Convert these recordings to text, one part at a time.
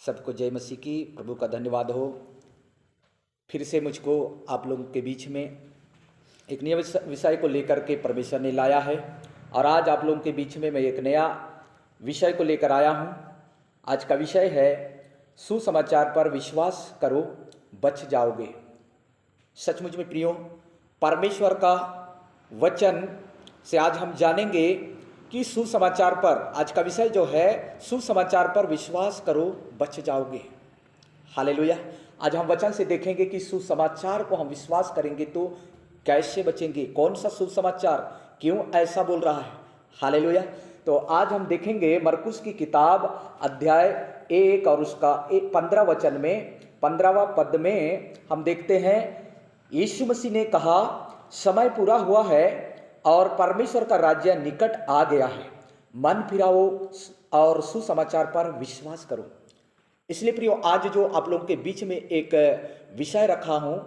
सबको जय मसीह की। प्रभु का धन्यवाद हो। फिर से मुझको आप लोगों के बीच में एक नए विषय को लेकर के परमेश्वर ने लाया है और आज आप लोगों के बीच में मैं एक नया विषय को लेकर आया हूँ। आज का विषय है सुसमाचार पर विश्वास करो बच जाओगे। सचमुच में प्रियो, परमेश्वर का वचन से आज हम जानेंगे कि सुसमाचार पर, आज का विषय जो है सुसमाचार पर विश्वास करो बच जाओगे। हालेलुया। आज हम वचन से देखेंगे कि सुसमाचार को हम विश्वास करेंगे तो कैसे बचेंगे, कौन सा सुसमाचार, क्यों ऐसा बोल रहा है। हालेलुया। तो आज हम देखेंगे मरकुस की किताब अध्याय 1 और उसका 15 वचन में 15वां पद में हम देखते हैं, यीशु मसीह ने कहा समय पूरा हुआ है और परमेश्वर का राज्य निकट आ गया है, मन फिराओ और सुसमाचार पर विश्वास करो। इसलिए प्रियो, आज जो आप लोगों के बीच में एक विषय रखा हूं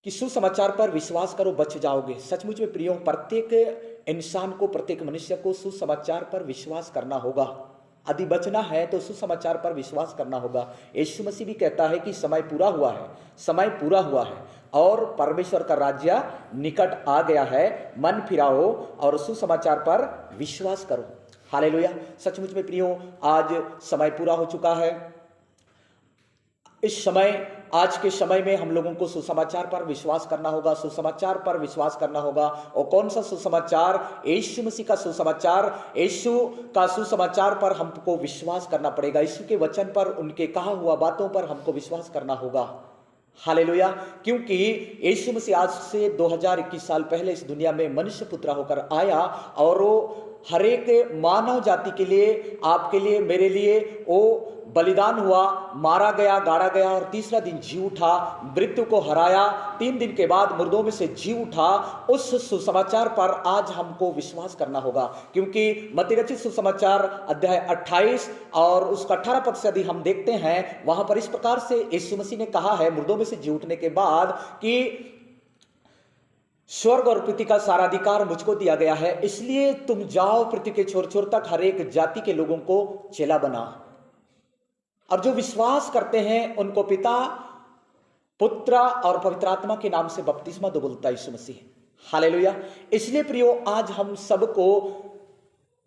कि सुसमाचार पर विश्वास करो बच जाओगे। सचमुच में प्रियो, प्रत्येक इंसान को, प्रत्येक मनुष्य को सुसमाचार पर विश्वास करना होगा। यदि बचना है तो सुसमाचार पर विश्वास करना होगा। यीशु मसीह भी कहता है कि समय पूरा हुआ है, समय पूरा हुआ है और परमेश्वर का राज्य निकट आ गया है, मन फिराओ और सुसमाचार पर विश्वास करो। हालेलुया। सचमुच में प्रियो, आज समय पूरा हो चुका है। इस समय, आज के समय में हम लोगों को सुसमाचार पर विश्वास करना होगा, सुसमाचार पर विश्वास करना होगा। और कौन सा सुसमाचार? यीशु मसीह का सुसमाचार। यीशु का सुसमाचार पर हमको विश्वास करना पड़ेगा। यीशु के वचन पर, उनके कहा हुआ बातों पर हमको विश्वास करना होगा। हालेलुया। क्योंकि यीशु मसीह आज से 2021 साल पहले इस दुनिया में मनुष्य पुत्र होकर आया और वो हर एक मानव जाति के लिए, आपके लिए, मेरे लिए वो बलिदान हुआ, मारा गया, गाड़ा गया और तीसरा दिन जी उठा, मृत्यु को हराया, 3 दिन के बाद मुर्दों में से जी उठा। उस सुसमाचार पर आज हमको विश्वास करना होगा। क्योंकि मत्ती रचित सुसमाचार अध्याय 28 और उसका 18 पद से यदि हम देखते हैं, वहां पर इस प्रकार से यीशु मसीह ने कहा है मुर्दों में से जी उठने के बाद कि स्वर्ग और पृथ्वी का सारा अधिकार मुझको दिया गया है, इसलिए तुम जाओ पृथ्वी के छोर छोर तक हर एक जाति के लोगों को चेला बना। और जो विश्वास करते हैं उनको पिता, पुत्र और पवित्र आत्मा के नाम से बपतिस्मा दो बोलता है यीशु मसीह। हालेलुया। इसलिए प्रियो, आज हम सबको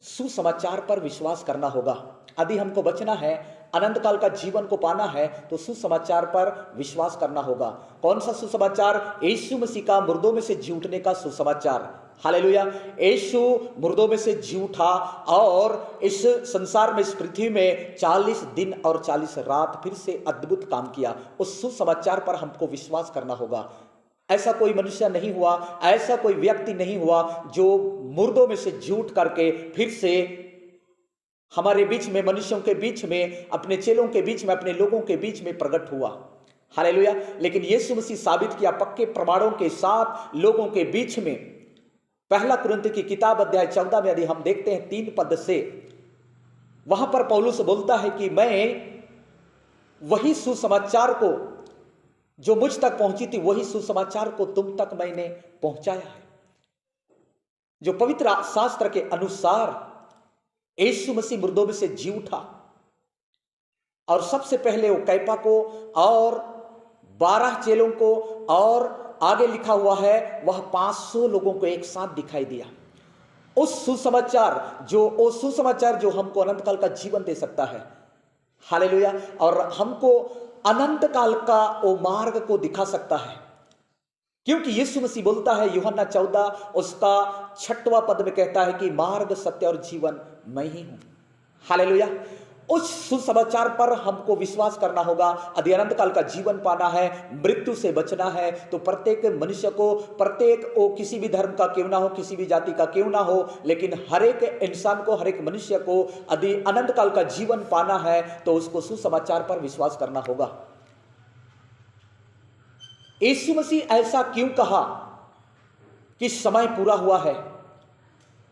सुसमाचार पर विश्वास करना होगा। यदि हमको बचना है, अनंत काल का जीवन को पाना है तो सुसमाचार पर विश्वास करना होगा। कौन सा सुसमाचार? यीशु मसीह का मुर्दों में से जी उठने का सुसमाचार। हालेलुया। यीशु मुर्दों में से जी उठा और इस संसार में, इस पृथ्वी में 40 दिन और 40 रात फिर से अद्भुत काम किया। उस सुसमाचार पर हमको विश्वास करना होगा। ऐसा कोई मनुष्य नहीं हुआ, ऐसा कोई व्यक्ति नहीं हुआ जो मुर्दों में से जी उठ करके फिर से हमारे बीच में, मनुष्यों के बीच में, अपने चेलों के बीच में, अपने लोगों के बीच में प्रकट हुआ। हालेलुया। लेकिन यीशु मसीह साबित किया पक्के प्रमाणों के साथ लोगों के बीच में। पहला कुरिन्थियों की किताब अध्याय 14 में यदि हम देखते हैं 3 पद से, वहां पर पौलुस बोलता है कि मैं वही सुसमाचार को जो मुझ तक पहुंची थी, वही सुसमाचार को तुम तक मैंने पहुंचाया है। जो पवित्र शास्त्र के अनुसार यीशु मसीह मुर्दों में से जी उठा और सबसे पहले वो कैफा को और 12 चेलों को और आगे लिखा हुआ है वह 500 लोगों को एक साथ दिखाई दिया। उस सुसमाचार जो हमको अनंत काल का जीवन दे सकता है। हालेलुया। और हमको अनंत काल का वो मार्ग को दिखा सकता है। क्योंकि यीशु मसीह बोलता है, यूहन्ना 14 उसका 6वां पद में कहता है कि मार्ग, सत्य और जीवन मैं ही हूं। हालेलुया। उस सुसमाचार पर हमको विश्वास करना होगा। यदि अनंत काल का जीवन पाना है, मृत्यु से बचना है, तो प्रत्येक मनुष्य को, प्रत्येक वो किसी भी धर्म का क्यों ना हो, किसी भी जाति का क्यों ना हो, लेकिन हर एक इंसान को, हर एक मनुष्य को यदि अनंत काल का जीवन पाना है तो उसको सुसमाचार पर विश्वास करना होगा। यीशु मसीह ऐसा क्यों कहा कि समय पूरा हुआ है,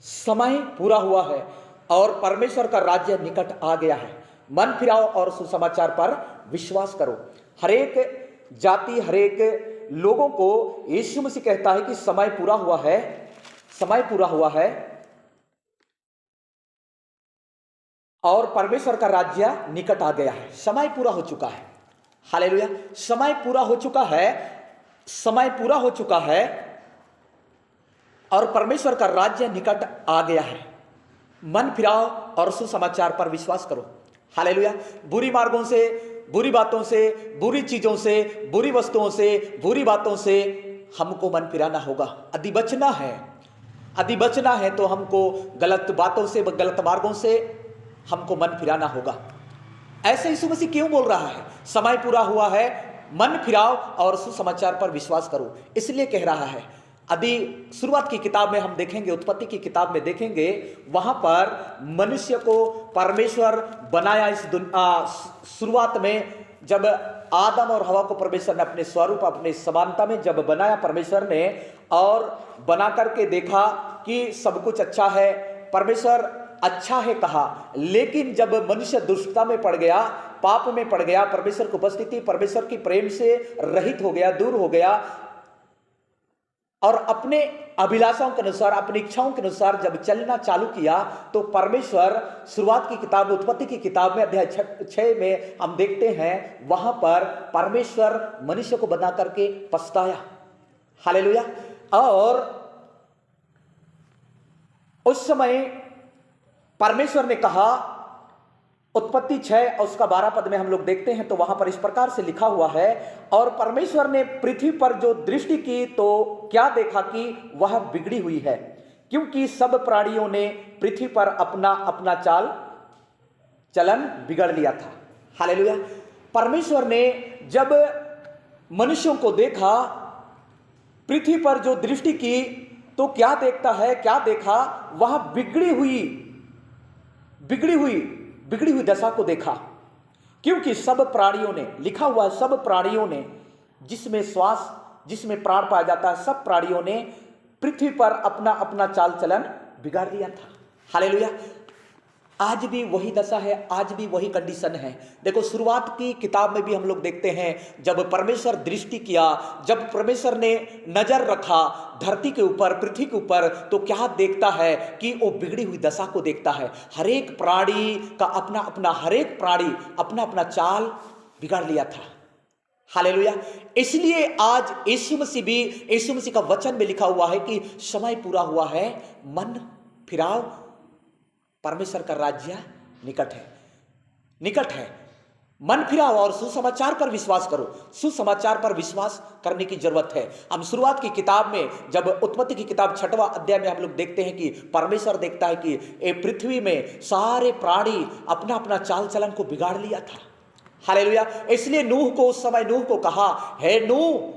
समय पूरा हुआ है और परमेश्वर का राज्य निकट आ गया है, मन फिराओ और सुसमाचार पर विश्वास करो। हर एक जाति, हर एक लोगों को यीशु मसीह कहता है कि समय पूरा हुआ है, समय पूरा हुआ है और परमेश्वर का राज्य निकट आ गया है। समय पूरा हो चुका है। हालेलुया। समय पूरा हो चुका है, समय पूरा हो चुका है और परमेश्वर का राज्य निकट आ गया है। मन फिराओ और सुसमाचार पर विश्वास करो। हालेलुया। बुरी मार्गों से, बुरी बातों से, बुरी चीजों से, बुरी वस्तुओं से, बुरी बातों से हमको मन फिराना होगा। यदि बचना है, यदि बचना है तो हमको गलत बातों से, गलत मार्गों से हमको मन फिराना होगा। ऐसे यीशु मसीह क्यों बोल रहा है? समय पूरा हुआ है, मन फिराओ और सुसमाचार पर विश्वास करो, इसलिए कह रहा है। यदि शुरुआत की किताब में हम देखेंगे, उत्पत्ति की किताब में देखेंगे, वहां पर मनुष्य को परमेश्वर बनाया। इस शुरुआत में जब आदम और हवा को परमेश्वर ने अपने स्वरूप, अपने समानता में जब बनाया परमेश्वर ने, और बना करके देखा कि सब कुछ अच्छा है, परमेश्वर अच्छा है कहा। लेकिन जब मनुष्य दुष्टता में पड़ गया, पाप में पड़ गया, परमेश्वर की उपस्थिति, परमेश्वर की प्रेम से रहित हो गया, दूर हो गया, और अपने अभिलाषाओं के अनुसार, अपनी इच्छाओं के अनुसार जब चलना चालू किया, तो परमेश्वर शुरुआत की किताब, उत्पत्ति की किताब में अध्याय 6 में हम देखते हैं, वहां पर परमेश्वर मनुष्य को बना करके पछताया। हालेलुया। और उस समय परमेश्वर ने कहा, उत्पत्ति 6 और उसका 12 पद में हम लोग देखते हैं, तो वहां पर इस प्रकार से लिखा हुआ है, और परमेश्वर ने पृथ्वी पर जो दृष्टि की तो क्या देखा कि वह बिगड़ी हुई है, क्योंकि सब प्राणियों ने पृथ्वी पर अपना अपना चाल चलन बिगड़ लिया था। हालेलुया। परमेश्वर ने जब मनुष्यों को देखा, पृथ्वी पर जो दृष्टि की तो क्या देखता है, क्या देखा? वह बिगड़ी हुई दशा को देखा, क्योंकि सब प्राणियों ने, लिखा हुआ है, सब प्राणियों ने, जिसमें श्वास, जिसमें प्राण पाया जाता है, सब प्राणियों ने पृथ्वी पर अपना अपना चाल चलन बिगाड़ लिया था। हालेलुया। आज भी वही दशा है, आज भी वही कंडीशन है। देखो, शुरुआत की किताब में भी हम लोग देखते हैं, जब परमेश्वर दृष्टि किया, जब परमेश्वर ने नजर रखा धरती के ऊपर, पृथ्वी के ऊपर, तो क्या देखता है कि वो बिगड़ी हुई दशा को देखता है। हर एक प्राणी का अपना अपना, हर एक प्राणी अपना अपना चाल बिगाड़ लिया था। हालेलुया। इसलिए आज यीशु मसीह का वचन में लिखा हुआ है कि समय पूरा हुआ है, मन फिराओ, परमेश्वर का राज्य निकट है, निकट है। मन फिराओ और सुसमाचार पर विश्वास करो। सुसमाचार पर विश्वास करने की जरूरत है। हम शुरुआत की किताब में, जब उत्पत्ति की किताब 6वां अध्याय में हम लोग देखते हैं कि परमेश्वर देखता है कि ये पृथ्वी में सारे प्राणी अपना अपना चाल चलन को बिगाड़ लिया था। हालेलुया। इसलिए नूह को, उस समय नूह को कहा, हे नूह,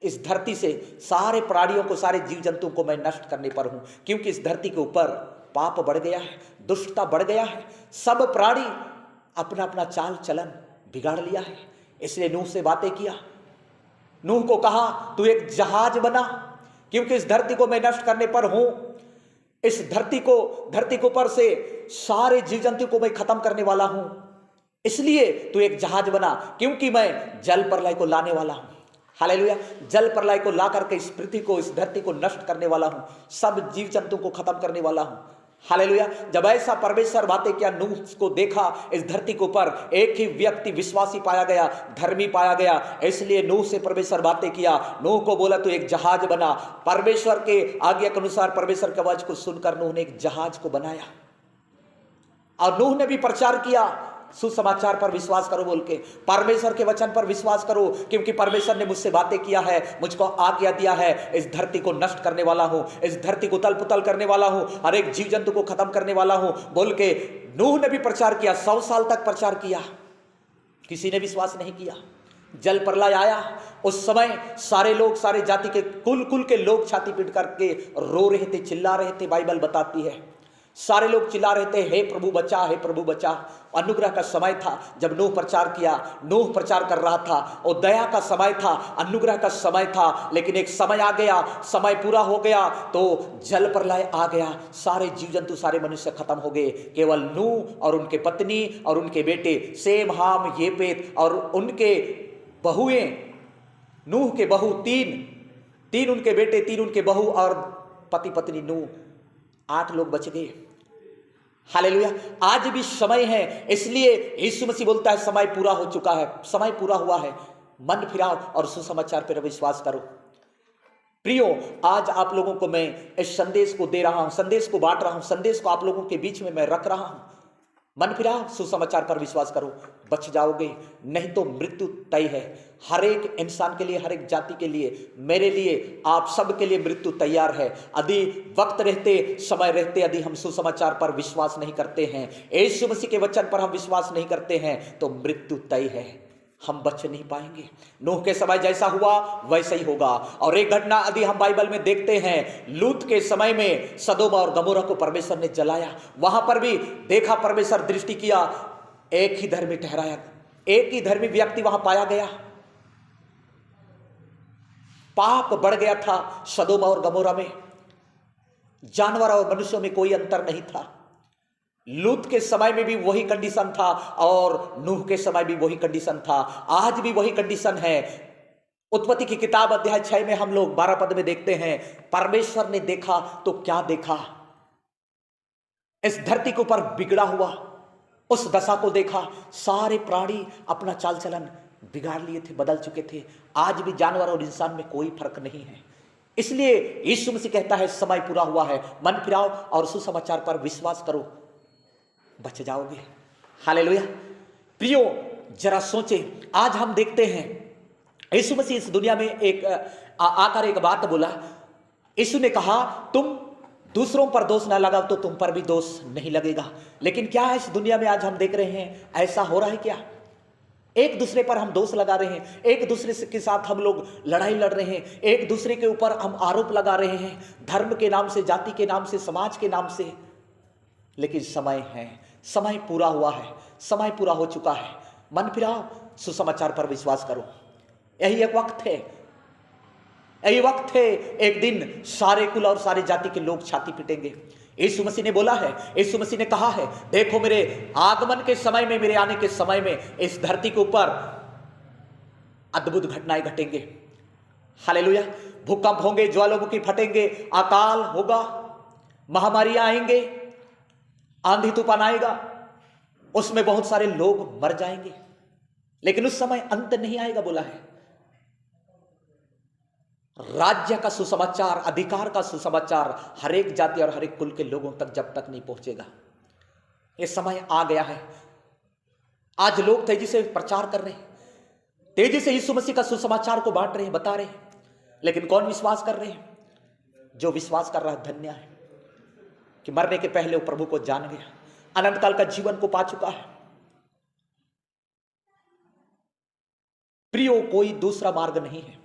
इस धरती से सारे प्राणियों को, सारे जीव जंतुओं को मैं नष्ट करने पर हूं, क्योंकि इस धरती के ऊपर पाप बढ़ गया है, दुष्टता बढ़ गया है, सब प्राणी अपना अपना चाल चलन बिगाड़ लिया है। इसलिए नूह से बातें किया, नूह को कहा, तू एक जहाज बना, क्योंकि इस धरती को मैं नष्ट करने पर हूं। इस धरती के ऊपर से सारे जीव जंतु को मैं खत्म करने वाला हूं, इसलिए तू एक जहाज बना, क्योंकि मैं जल प्रलय को लाने वाला हूं। हालेलुया। जल प्रलय को ला करके इस पृथ्वी को, इस धरती को नष्ट करने वाला हूं, सब जीव जंतु को खत्म करने वाला हूं। हालेलुया। जब ऐसा परमेश्वर बातें किया, नूह को देखा, इस धरती के ऊपर एक ही व्यक्ति विश्वासी पाया गया, धर्मी पाया गया। इसलिए नूह से परमेश्वर बातें किया, नूह को बोला तू एक जहाज बना। परमेश्वर के आज्ञा के अनुसार, परमेश्वर के आवाज को सुनकर नूह ने एक जहाज को बनाया, और नूह ने भी प्रचार किया, सुसमाचार पर विश्वास करो बोल के, परमेश्वर के वचन पर विश्वास करो, क्योंकि परमेश्वर ने मुझसे बातें किया है, मुझको आज्ञा दिया है, इस धरती को नष्ट करने वाला हूं, इस धरती को तल पुतल करने वाला हूं, हर एक जीव जंतु को खत्म करने वाला हूं बोल के नूह ने भी प्रचार किया। 100 साल तक प्रचार किया, किसी ने विश्वास नहीं किया। जल प्रलय आया, उस समय सारे लोग, सारे जाति के, कुल के लोग छाती पीट करके रो रहे थे, चिल्ला रहे थे। बाइबल बताती है सारे लोग चिल्ला रहे थे, हे प्रभु बचा, हे प्रभु बचा। अनुग्रह का समय था जब नूह प्रचार किया, नूह प्रचार कर रहा था, और दया का समय था, अनुग्रह का समय था। लेकिन एक समय आ गया, समय पूरा हो गया तो जल प्रलय आ गया, सारे जीव जंतु, सारे मनुष्य खत्म हो गए। केवल नूह और उनके पत्नी और उनके बेटे सेम, हाम, येपेत और उनके बहुएं, नूह के बहू तीन उनके बेटे, 3 उनके बहू और पति पत्नी नूह, 8 लोग बच गए। हालेलुया। आज भी समय है, इसलिए यीशु मसीह बोलता है समय पूरा हो चुका है, समय पूरा हुआ है। मन फिराओ और सुसमाचार पर विश्वास करो। प्रियो, आज आप लोगों को मैं इस संदेश को दे रहा हूं, संदेश को बांट रहा हूं, संदेश को आप लोगों के बीच में मैं रख रहा हूं। मन फिराओ, सुसमाचार पर विश्वास करो, बच जाओगे, नहीं तो मृत्यु तय है। हर एक इंसान के लिए, हर एक जाति के लिए, मेरे लिए, आप सब के लिए मृत्यु तैयार है। यदि वक्त रहते, समय रहते, यदि हम सुसमाचार पर विश्वास नहीं करते हैं, यीशु मसीह के वचन पर हम विश्वास नहीं करते हैं, तो मृत्यु तय है, हम बच नहीं पाएंगे। नूह के समय जैसा हुआ वैसा ही होगा। और एक घटना यदि हम बाइबल में देखते हैं, लूत के समय में सदोम और गमोरा को परमेश्वर ने जलाया, वहां पर भी देखा, परमेश्वर दृष्टि किया, एक ही धर्मी ठहराया, एक ही धर्मी व्यक्ति वहां पाया गया। पाप बढ़ गया था सदोम और गमोरा में, जानवर और मनुष्यों में कोई अंतर नहीं था। लूत के समय में भी वही कंडीशन था और नूह के समय भी वही कंडीशन था, आज भी वही कंडीशन है। उत्पत्ति की किताब अध्याय 6 में हम लोग 12 पद में देखते हैं, परमेश्वर ने देखा तो क्या देखा, इस धरती के ऊपर बिगड़ा हुआ उस दशा को देखा। सारे प्राणी अपना चाल चलन बिगाड़ लिए थे, बदल चुके थे। आज भी जानवर और इंसान में कोई फर्क नहीं है। इसलिए यीशु मसीह कहता है समय पूरा हुआ है, मन फिराओ और सुसमाचार पर विश्वास करो, बच जाओगे। हालेलुया। प्रियो, जरा सोचे, आज हम देखते हैं यीशु मसीह इस दुनिया में एक आकर एक बात बोला। यीशु ने कहा, तुम दूसरों पर दोष ना लगाओ तो तुम पर भी दोष नहीं लगेगा। लेकिन क्या है, इस दुनिया में आज हम देख रहे हैं, ऐसा हो रहा है क्या? एक दूसरे पर हम दोष लगा रहे हैं, एक दूसरे के साथ हम लोग लड़ाई लड़ रहे हैं, एक दूसरे के ऊपर हम आरोप लगा रहे हैं, धर्म के नाम से, जाति के नाम से, समाज के नाम से। लेकिन समय है, समय पूरा हुआ है, समय पूरा हो चुका है। मन फिराओ, सुसमाचार पर विश्वास करो। यही एक वक्त है, यही वक्त है। एक दिन सारे कुल और सारे जाति के लोग छाती पीटेंगे। यीशु मसीह ने बोला है, यीशु मसीह ने कहा है, देखो मेरे आगमन के समय में, मेरे आने के समय में इस धरती के ऊपर अद्भुत घटनाएं घटेंगे। हालेलुया। भूकंप होंगे, ज्वालामुखी फटेंगे, अकाल होगा, महामारियां आएंगे, आंधी तूफान आएगा, उसमें बहुत सारे लोग मर जाएंगे। लेकिन उस समय अंत नहीं आएगा, बोला है। राज्य का सुसमाचार, अधिकार का सुसमाचार हर एक जाति और हर एक कुल के लोगों तक जब तक नहीं पहुंचेगा, यह समय आ गया है। आज लोग तेजी से प्रचार कर रहे हैं, तेजी से यीशु मसीह का सुसमाचार को बांट रहे हैं, बता रहे हैं, लेकिन कौन विश्वास कर रहे हैं? जो विश्वास कर रहा है धन्य है कि मरने के पहले वो प्रभु को जान गया, अनंत काल का जीवन को पा चुका है। प्रियो, कोई दूसरा मार्ग नहीं है,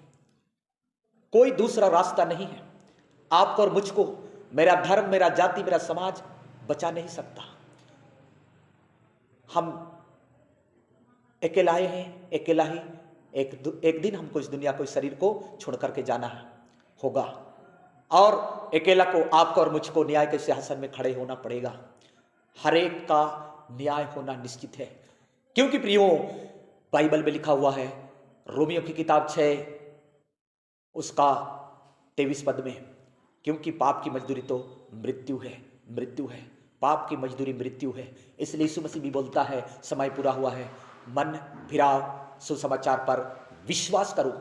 कोई दूसरा रास्ता नहीं है। आपको और मुझको मेरा धर्म, मेरा जाति, मेरा समाज बचा नहीं सकता। हम अकेला हैं, अकेला ही एक दिन हमको इस दुनिया को, इस शरीर को छोड़ करके जाना होगा, और अकेला को, आपको और मुझको न्याय के सिंहासन में खड़े होना पड़ेगा। हर एक का न्याय होना निश्चित है, क्योंकि प्रियो, बाइबल में लिखा हुआ है, रोमियो की किताब 6 उसका 23 पद में, क्योंकि पाप की मजदूरी तो मृत्यु है, मृत्यु है, पाप की मजदूरी मृत्यु है। इसलिए यीशु मसीह भी बोलता है, समय पूरा हुआ है, मन फिराओ, सुसमाचार पर विश्वास करो।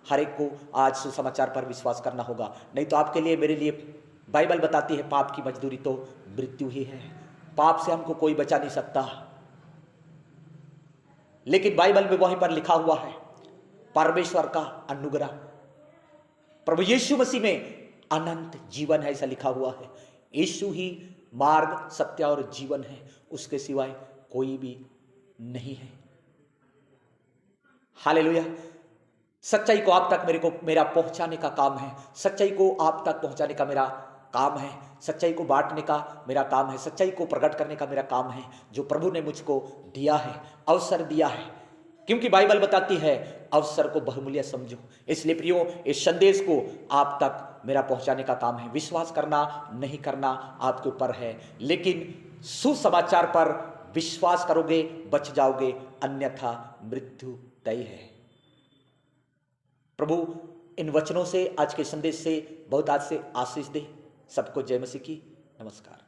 हर एक को आज सुसमाचार पर विश्वास करना होगा, नहीं तो आपके लिए, मेरे लिए बाइबल बताती है, पाप की मजदूरी तो मृत्यु ही है। पाप से हमको कोई बचा नहीं सकता, लेकिन बाइबल में वहीं पर लिखा हुआ है, परमेश्वर का अनुग्रह, प्रभु यीशु मसीह में अनंत जीवन है, ऐसा लिखा हुआ है। यीशु ही मार्ग, सत्य और जीवन है, उसके सिवाय कोई भी नहीं है। हालेलुया। सच्चाई को आप तक मेरा पहुंचाने का काम है, सच्चाई को आप तक पहुंचाने का मेरा काम है, सच्चाई को बांटने का मेरा काम है, सच्चाई को प्रकट करने का मेरा काम है, जो प्रभु ने मुझको दिया है, अवसर दिया है। क्योंकि बाइबल बताती है, अवसर को बहुमूल्य समझो। इसलिए प्रियो, इस संदेश को आप तक मेरा पहुंचाने का काम है। विश्वास करना नहीं करना आपके ऊपर है, लेकिन सुसमाचार पर विश्वास करोगे, बच जाओगे, अन्यथा मृत्यु तय है। प्रभु इन वचनों से, आज के संदेश से बहुत आज से आशीष दे। सबको जय मसीह की। नमस्कार।